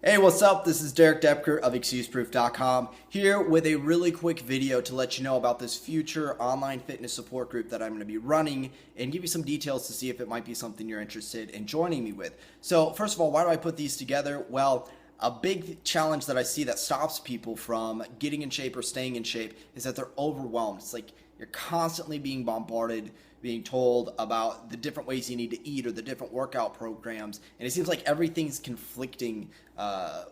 Hey, what's up? This is Derek Depker of ExcuseProof.com here with a really quick video to let you know about this future online fitness support group that I'm going to be running and give you some details to see if it might be something you're interested in joining me with. So first of all, why do I put these together? Well, a big challenge that I see that stops people from getting in shape or staying in shape is that they're overwhelmed. It's like you're constantly being bombarded, being told about the different ways you need to eat or the different workout programs, and it seems like everything's conflicting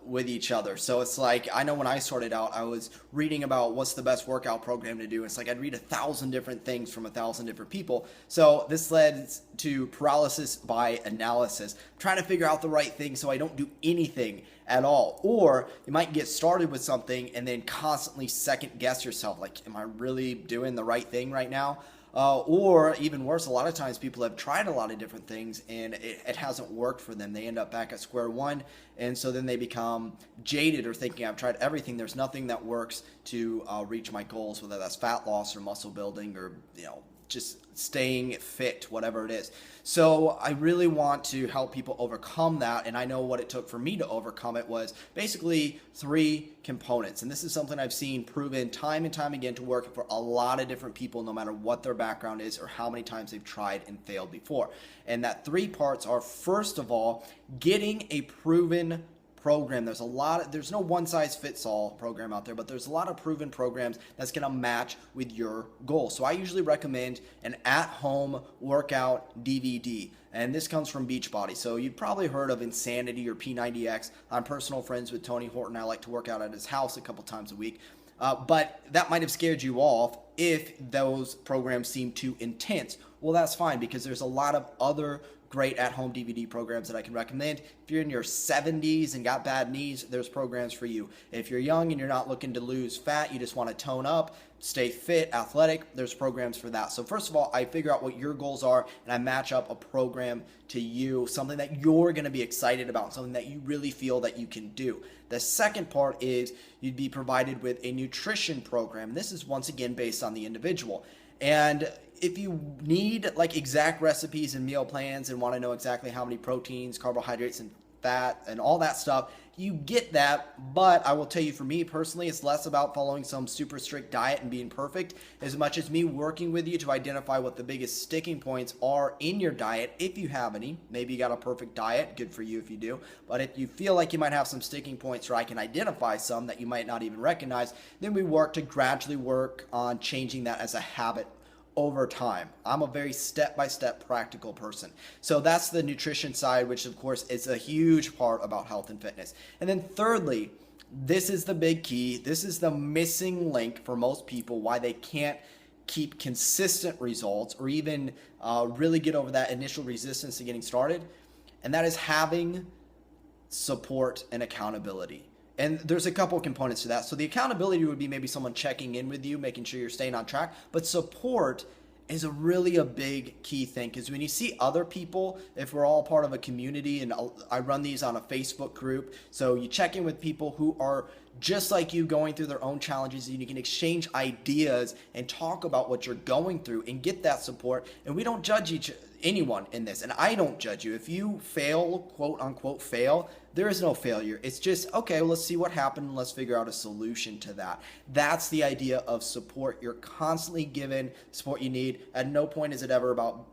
with each other. So it's like, I know when I started out, I was reading about what's the best workout program to do. It's like I'd read 1,000 different things from 1,000 different people. So this led to paralysis by analysis. I'm trying to figure out the right thing so I don't do anything at all. Or you might get started with something and then constantly second guess yourself, like, am I really doing the right thing right now? Or even worse, a lot of times people have tried a lot of different things and it hasn't worked for them. They end up back at square one, and so then they become jaded or thinking, I've tried everything, there's nothing that works to reach my goals, whether that's fat loss or muscle building or just staying fit, whatever it is. So I really want to help people overcome that, and I know what it took for me to overcome it was basically 3 components. And this is something I've seen proven time and time again to work for a lot of different people, no matter what their background is or how many times they've tried and failed before. And that 3 parts are, first of all, getting a proven program. There's no one size fits all program out there, but there's a lot of proven programs that's going to match with your goals. So I usually recommend an at-home workout DVD, and this comes from Beachbody. So you've probably heard of Insanity or P90X. I'm personal friends with Tony Horton. I like to work out at his house a couple times a week. But that might have scared you off if those programs seem too intense. Well, that's fine, because there's a lot of other great at-home DVD programs that I can recommend. If you're in your 70s and got bad knees, there's programs for you. If you're young and you're not looking to lose fat, you just want to tone up, stay fit, athletic, there's programs for that. So first of all, I figure out what your goals are and I match up a program to you, something that you're going to be excited about, something that you really feel that you can do. The second part is you'd be provided with a nutrition program. This is once again based on the individual. And if you need like exact recipes and meal plans and want to know exactly how many proteins, carbohydrates, and fat and all that stuff, you get that. But I will tell you, for me personally, it's less about following some super strict diet and being perfect as much as me working with you to identify what the biggest sticking points are in your diet, if you have any. Maybe you got a perfect diet, good for you if you do. But if you feel like you might have some sticking points, or I can identify some that you might not even recognize, then we work to gradually work on changing that as a habit over time. I'm a very step-by-step practical person. So that's the nutrition side, which of course is a huge part about health and fitness. And then thirdly, this is the big key. This is the missing link for most people, why they can't keep consistent results or even really get over that initial resistance to getting started. And that is having support and accountability. And there's a couple components to that. So the accountability would be maybe someone checking in with you, making sure you're staying on track. But support is really a big key thing, because when you see other people, if we're all part of a community, and I run these on a Facebook group, so you check in with people who are just like you, going through their own challenges, and you can exchange ideas and talk about what you're going through and get that support. And we don't judge anyone in this, and I don't judge you. If you fail, quote unquote fail, there is no failure. It's just, okay, well, let's see what happened and let's figure out a solution to that. That's the idea of support. You're constantly given support you need. At no point is it ever about,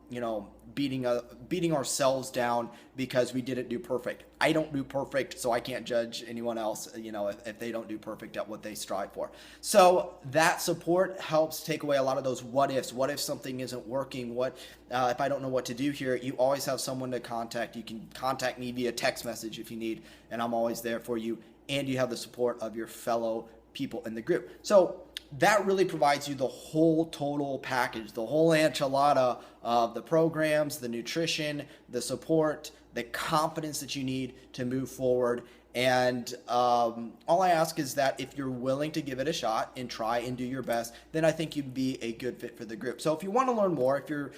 beating ourselves down because we didn't do perfect. I don't do perfect, so I can't judge anyone else, if they don't do perfect at what they strive for. So that support helps take away a lot of those what ifs. What if something isn't working? What if I don't know what to do here? You always have someone to contact. You can contact me via text message if you need, and I'm always there for you. And you have the support of your fellow people in the group. So that really provides you the whole total package, the whole enchilada of the programs, the nutrition, the support, the confidence that you need to move forward. And all I ask is that if you're willing to give it a shot and try and do your best, then I think you'd be a good fit for the group. So if you want to learn more, if you're,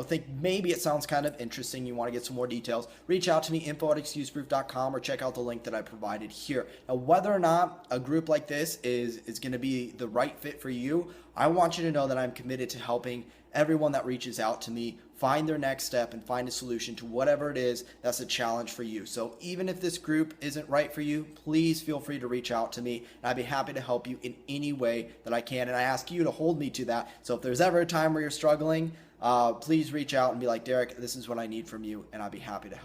think maybe it sounds kind of interesting, you want to get some more details, reach out to me, info@excuseproof.com, or check out the link that I provided here. Now, whether or not a group like this is going to be the right fit for you, I want you to know that I'm committed to helping everyone that reaches out to me find their next step and find a solution to whatever it is that's a challenge for you. So even if this group isn't right for you, please feel free to reach out to me, and I'd be happy to help you in any way that I can. And I ask you to hold me to that. So if there's ever a time where you're struggling, please reach out and be like, Derek, this is what I need from you, and I'd be happy to help.